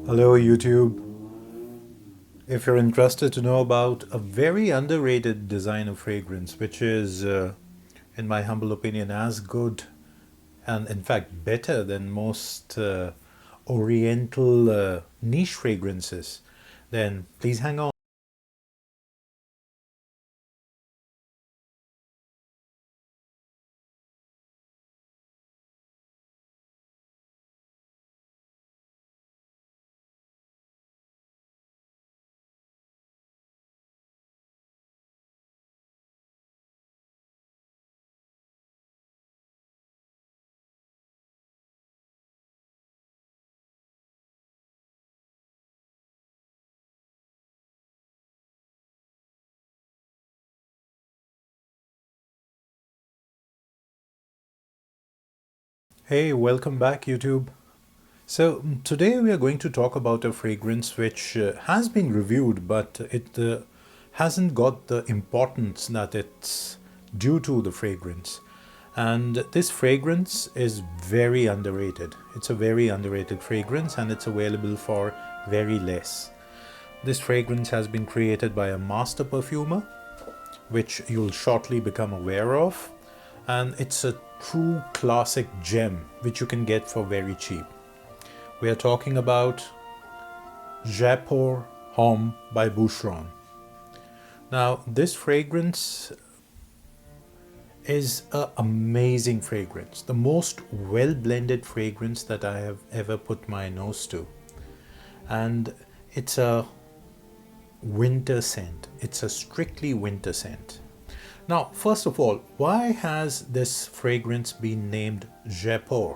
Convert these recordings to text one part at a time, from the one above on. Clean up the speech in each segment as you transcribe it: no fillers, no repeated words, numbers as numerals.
Hello YouTube. If you're interested to know about a very underrated designer fragrance, which is, in my humble opinion, as good and in fact better than most Oriental niche fragrances, then please hang on. Hey, welcome back YouTube. So today we are going to talk about a fragrance which has been reviewed, but it hasn't got the importance that it's due to the fragrance. And this fragrance is very underrated. It's a very underrated fragrance and it's available for very less. This fragrance has been created by a master perfumer, which you'll shortly become aware of. And it's a true classic gem which you can get for very cheap. We are talking about Jaipur Homme by Boucheron. Now, this fragrance is an amazing fragrance, the most well blended fragrance that I have ever put my nose to. And it's a winter scent, it's a strictly winter scent. Now, first of all, why has this fragrance been named Jaipur?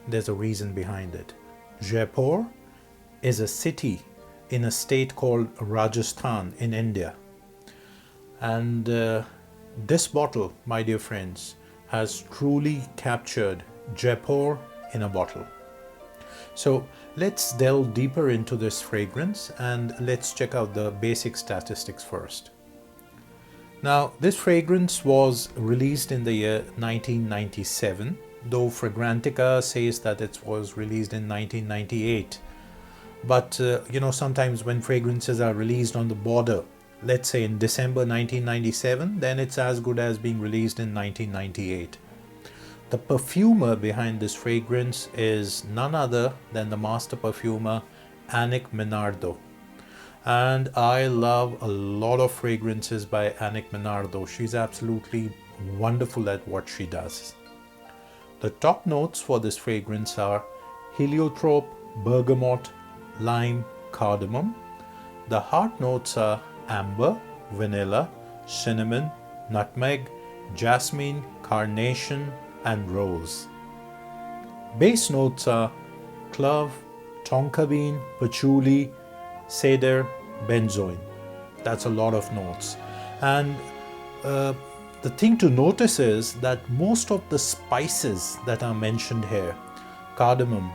There's a reason behind it. Jaipur is a city in a state called Rajasthan in India. And this bottle, my dear friends, has truly captured Jaipur in a bottle. So let's delve deeper into this fragrance and let's check out the basic statistics first. Now, this fragrance was released in the year 1997, though Fragrantica says that it was released in 1998. But, sometimes when fragrances are released on the border, let's say in December 1997, then it's as good as being released in 1998. The perfumer behind this fragrance is none other than the master perfumer Annick Menardo. And I love a lot of fragrances by Annick Menardo. She's absolutely wonderful at what she does. The top notes for this fragrance are heliotrope, bergamot, lime, cardamom. The heart notes are amber, vanilla, cinnamon, nutmeg, jasmine, carnation, and rose. Base notes are clove, tonka bean, patchouli, cedar, benzoin. That's a lot of notes. And the thing to notice is that most of the spices that are mentioned here, cardamom,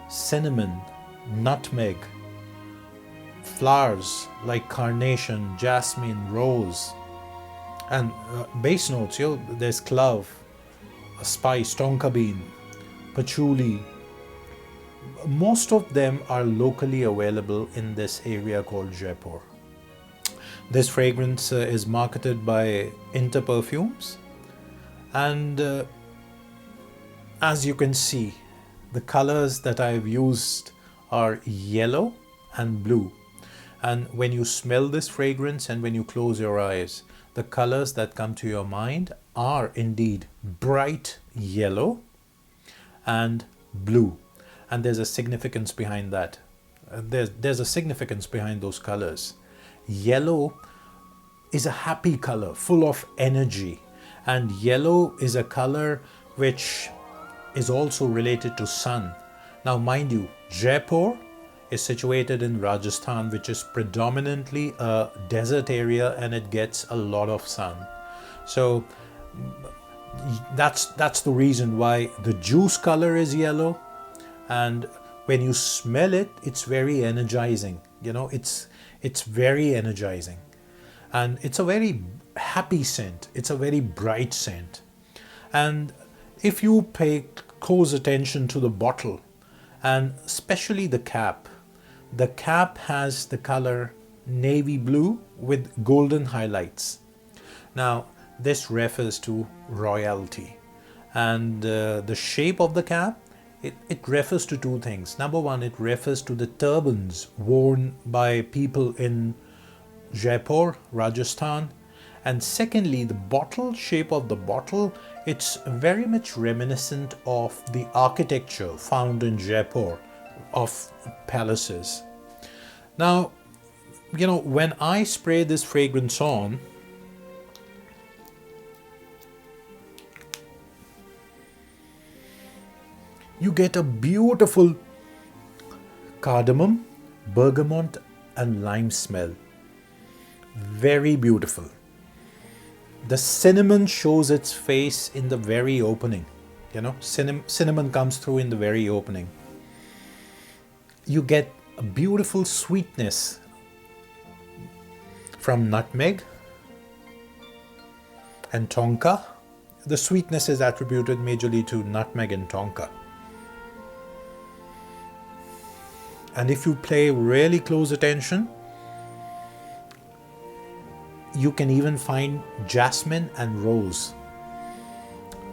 cinnamon, nutmeg, flowers like carnation, jasmine, rose, and base notes, there's clove, a spice, tonka bean, patchouli. Most of them are locally available in this area called Jaipur. This fragrance is marketed by Inter Perfumes, and as you can see, the colors that I've used are yellow and blue. And when you smell this fragrance and when you close your eyes, the colors that come to your mind are indeed bright yellow and blue. And there's a significance behind that. There's a significance behind those colors. Yellow is a happy color, full of energy. And yellow is a color which is also related to sun. Now, mind you, Jaipur is situated in Rajasthan, which is predominantly a desert area and it gets a lot of sun. So that's the reason why the juice color is yellow. And when you smell it, it's very energizing. It's very energizing. And it's a very happy scent. It's a very bright scent. And if you pay close attention to the bottle, and especially the cap, The cap has the color navy blue with golden highlights. Now, this refers to royalty. And the shape of the cap, it refers to two things. Number one, it refers to the turbans worn by people in Jaipur, Rajasthan. And secondly, the bottle shape of the bottle, it's very much reminiscent of the architecture found in Jaipur of palaces. Now, when I spray this fragrance on, you get a beautiful cardamom, bergamot and lime smell. Very beautiful. The cinnamon shows its face in the very opening. Cinnamon comes through in the very opening. You get a beautiful sweetness from nutmeg and tonka. The sweetness is attributed majorly to nutmeg and tonka. And if you pay really close attention, you can even find jasmine and rose.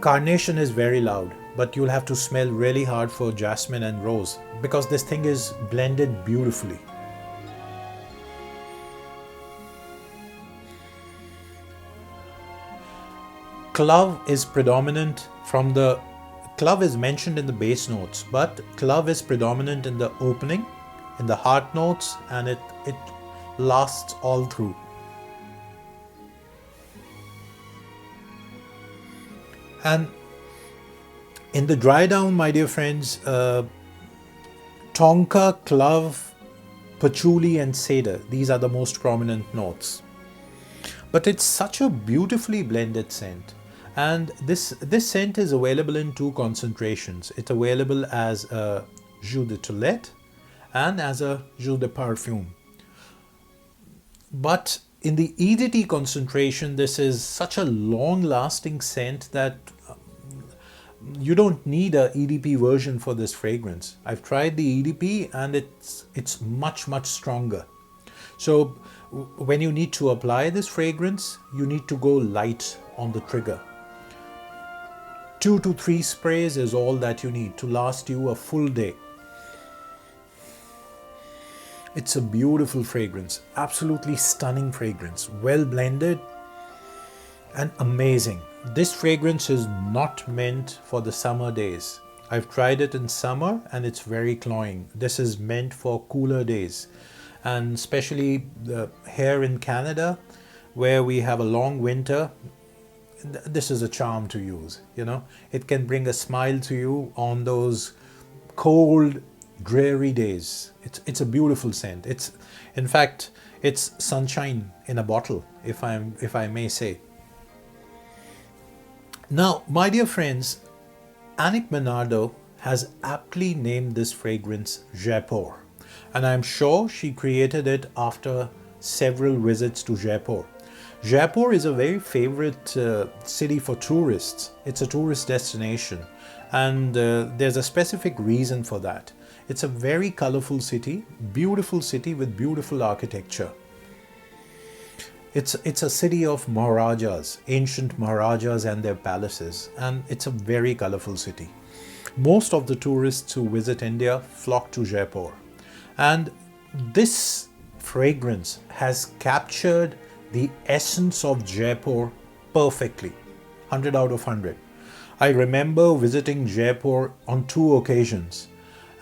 Carnation is very loud, but you'll have to smell really hard for jasmine and rose because this thing is blended beautifully. Clove is predominant clove is mentioned in the base notes, but clove is predominant in the opening, in the heart notes, and it lasts all through. And in the dry down, my dear friends, tonka, clove, patchouli and cedar, these are the most prominent notes. But it's such a beautifully blended scent. And this scent is available in two concentrations. It's available as a jus de toilette and as a jus de parfum. But in the EDT concentration, this is such a long-lasting scent that you don't need a EDP version for this fragrance. I've tried the EDP and it's much stronger. So when you need to apply this fragrance, you need to go light on the trigger. 2 to 3 sprays is all that you need to last you a full day. It's a beautiful fragrance, absolutely stunning fragrance, well blended and amazing. This fragrance is not meant for the summer days. I've tried it in summer and it's very cloying. This is meant for cooler days, and especially here in Canada where we have a long winter. This is a charm to use, It can bring a smile to you on those cold, dreary days. It's a beautiful scent. In fact, it's sunshine in a bottle, if I may say. Now, my dear friends, Annick Menardo has aptly named this fragrance Jaipur, and I'm sure she created it after several visits to Jaipur. Jaipur is a very favorite city for tourists. It's a tourist destination, and there's a specific reason for that. It's a very colorful city with beautiful architecture. It's a city of Maharajas, ancient Maharajas and their palaces, and it's a very colorful city. Most of the tourists who visit India flock to Jaipur, and this fragrance has captured the essence of Jaipur perfectly, 100 out of 100. I remember visiting Jaipur on 2 occasions,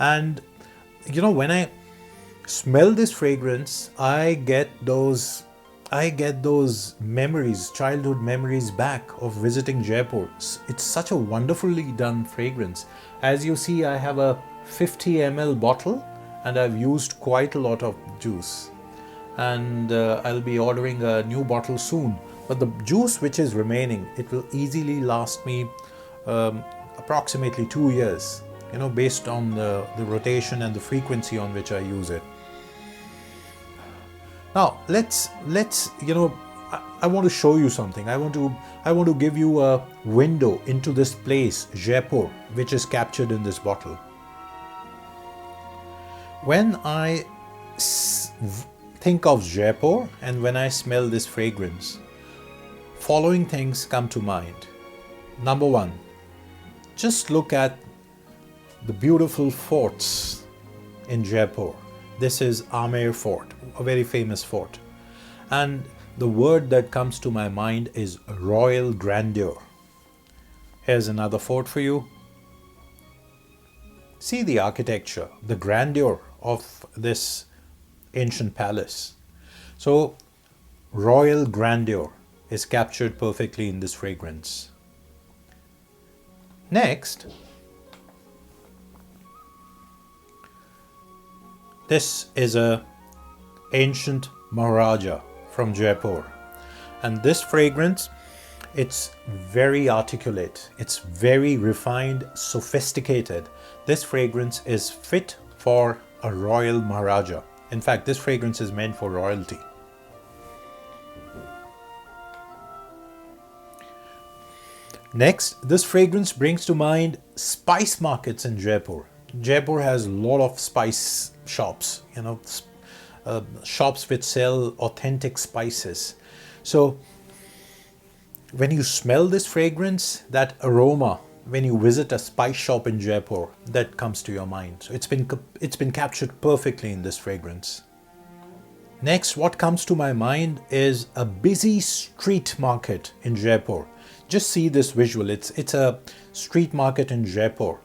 and when I smell this fragrance, I get those memories, childhood memories back of visiting Jaipur. It's such a wonderfully done fragrance. As you see, I have a 50 ml bottle and I've used quite a lot of juice. And I'll be ordering a new bottle soon. But the juice which is remaining, it will easily last me approximately 2 years, based on the rotation and the frequency on which I use it. Now let's I want to show you something. I want to give you a window into this place, Jaipur, which is captured in this bottle. When I think of Jaipur and when I smell this fragrance, following things come to mind. Number one, just look at the beautiful forts in Jaipur. This is Amer Fort, a very famous fort. And the word that comes to my mind is royal grandeur. Here's another fort for you. See the architecture, the grandeur of this ancient palace. So, royal grandeur is captured perfectly in this fragrance. Next, this is a ancient Maharaja from Jaipur, and this fragrance, it's very articulate, it's very refined, sophisticated. This fragrance is fit for a royal Maharaja. In fact, this fragrance is meant for royalty. Next, this fragrance brings to mind spice markets in Jaipur. Jaipur has a lot of spice shops, shops which sell authentic spices. So when you smell this fragrance, that aroma, when you visit a spice shop in Jaipur, that comes to your mind. So it's been captured perfectly in this fragrance. Next, what comes to my mind is a busy street market in Jaipur. Just see this visual. It's a street market in Jaipur.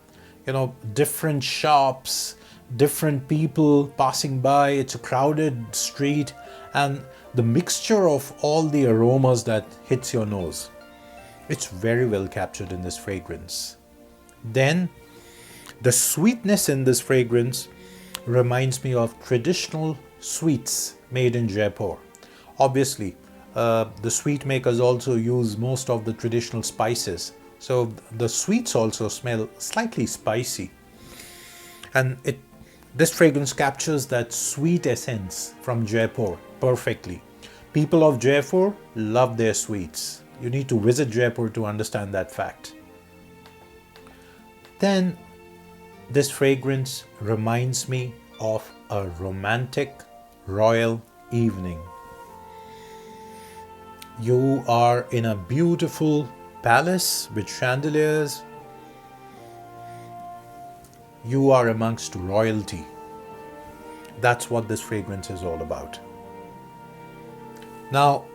Different shops, different people passing by. It's a crowded street, and the mixture of all the aromas that hits your nose, it's very well captured in this fragrance. Then the sweetness in this fragrance reminds me of traditional sweets made in Jaipur. Obviously, the sweet makers also use most of the traditional spices, so the sweets also smell slightly spicy, and this fragrance captures that sweet essence from Jaipur perfectly. People of Jaipur love their sweets. You need to visit Jaipur to understand that fact. Then this fragrance reminds me of a romantic royal evening. You are in a beautiful palace with chandeliers. You are amongst royalty. That's what this fragrance is all about. Now,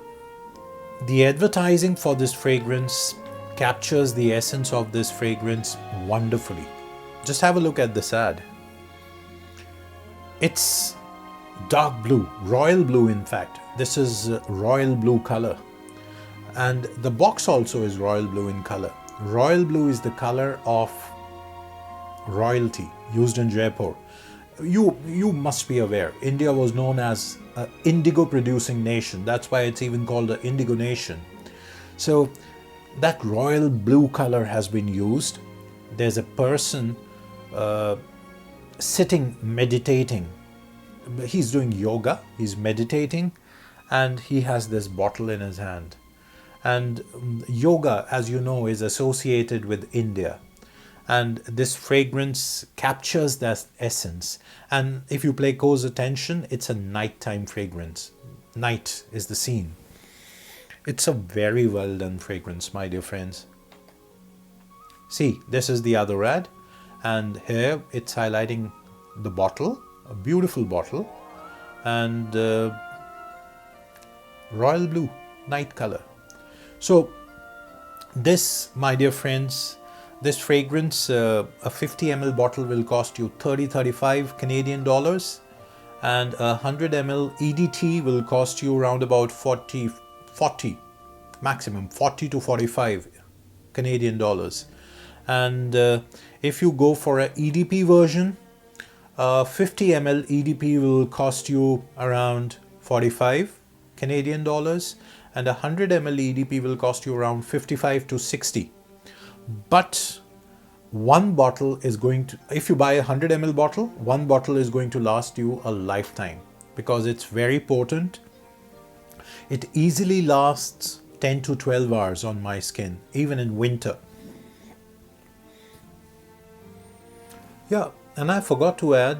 the advertising for this fragrance captures the essence of this fragrance wonderfully. Just have a look at this ad. It's dark blue, royal blue in fact. This is royal blue color. And the box also is royal blue in color. Royal blue is the color of royalty used in Jaipur. You must be aware, India was known as an indigo producing nation. That's why it's even called the Indigo Nation. So that royal blue color has been used. There's a person sitting, meditating. He's doing yoga, he's meditating, and he has this bottle in his hand. And yoga, as you know, is associated with India. And this fragrance captures that essence. And if you pay close attention, it's a nighttime fragrance. Night is the scene. It's a very well done fragrance, my dear friends. See, this is the other ad. And here it's highlighting the bottle, a beautiful bottle. And royal blue, night color. So this, my dear friends, this fragrance, a 50 ml bottle will cost you 35 Canadian dollars, and a 100 ml EDT will cost you around about 40 maximum 40 to 45 Canadian dollars. And if you go for a EDP version, 50 ml EDP will cost you around 45 Canadian dollars, and a 100 ml EDP will cost you around 55 to 60. But one bottle is going to, if you buy a 100 ml bottle, one bottle is going to last you a lifetime because it's very potent. It easily lasts 10 to 12 hours on my skin, even in winter. Yeah, and I forgot to add,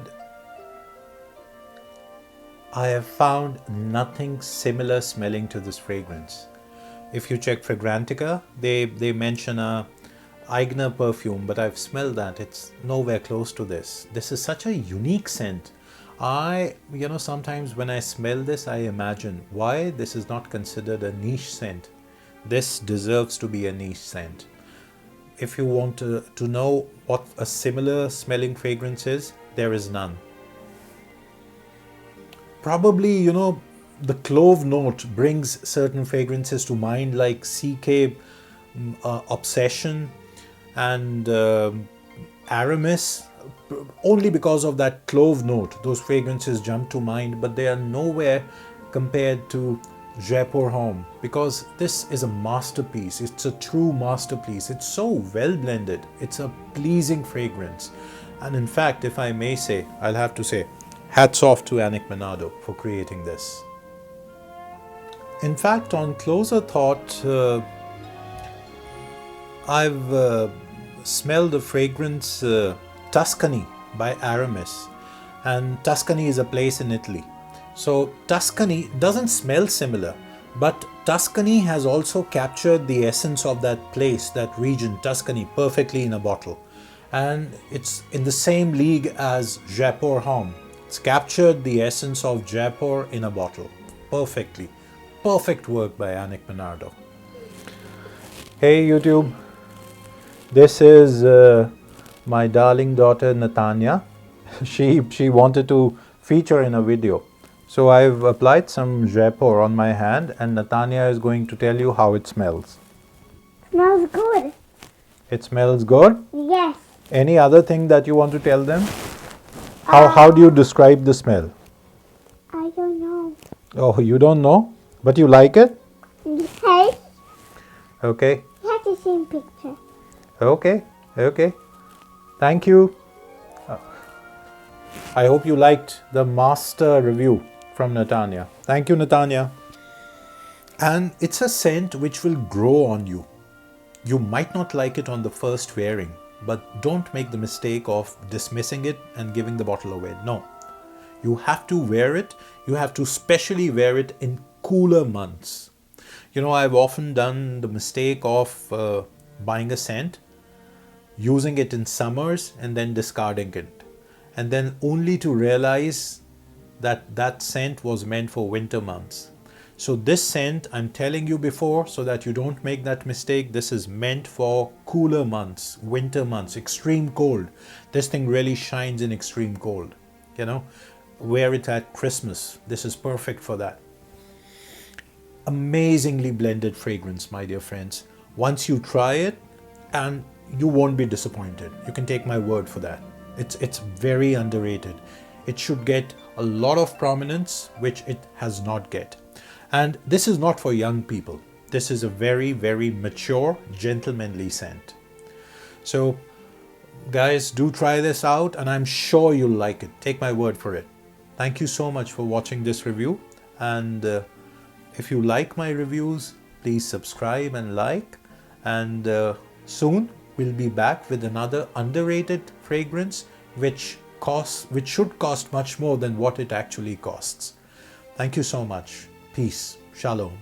I have found nothing similar smelling to this fragrance. If you check Fragrantica, they mention a Eigner perfume, but I've smelled that. It's nowhere close to this. This is such a unique scent. Sometimes when I smell this, I imagine why this is not considered a niche scent. This deserves to be a niche scent. If you want to know what a similar smelling fragrance is, there is none. Probably, the clove note brings certain fragrances to mind, like CK Obsession and Aramis. Only because of that clove note, those fragrances jump to mind, but they are nowhere compared to Jaipur Homme, because this is a masterpiece. It's a true masterpiece. It's so well blended. It's a pleasing fragrance. And in fact, if I may say, I'll have to say, hats off to Annick Menardo for creating this. In fact, on closer thought, I've smelled the fragrance Tuscany by Aramis, and Tuscany is a place in Italy. So Tuscany doesn't smell similar, but Tuscany has also captured the essence of that place, that region, Tuscany, perfectly in a bottle. And it's in the same league as Jaipur Homme. It's captured the essence of Jaipur in a bottle perfectly. Perfect work by Annick Menardo. Hey YouTube, this is my darling daughter Natanya. She wanted to feature in a video. So I've applied some Jaipur on my hand, and Natanya is going to tell you how it smells. Smells good. It smells good? Yes. Any other thing that you want to tell them? How do you describe the smell? I don't know. Oh, you don't know? But you like it? Yes. Okay. You have the same picture. Okay. Thank you. I hope you liked the master review from Natanya. Thank you, Natanya. And it's a scent which will grow on you. You might not like it on the first wearing, but don't make the mistake of dismissing it and giving the bottle away. No. You have to wear it. You have to specially wear it in cooler months. I've often done the mistake of buying a scent, using it in summers and then discarding it. And then only to realize that that scent was meant for winter months. So this scent, I'm telling you before, so that you don't make that mistake, this is meant for cooler months, winter months, extreme cold. This thing really shines in extreme cold. Wear it at Christmas. This is perfect for that. Amazingly blended fragrance, my dear friends. Once you try it, and you won't be disappointed. You can take my word for that. It's very underrated. It should get a lot of prominence, which it has not get. And this is not for young people. This is a very, very mature, gentlemanly scent. So, guys, do try this out, and I'm sure you'll like it. Take my word for it. Thank you so much for watching this review. And if you like my reviews, please subscribe and like. And soon we'll be back with another underrated fragrance, which should cost much more than what it actually costs. Thank you so much. Peace. Shalom.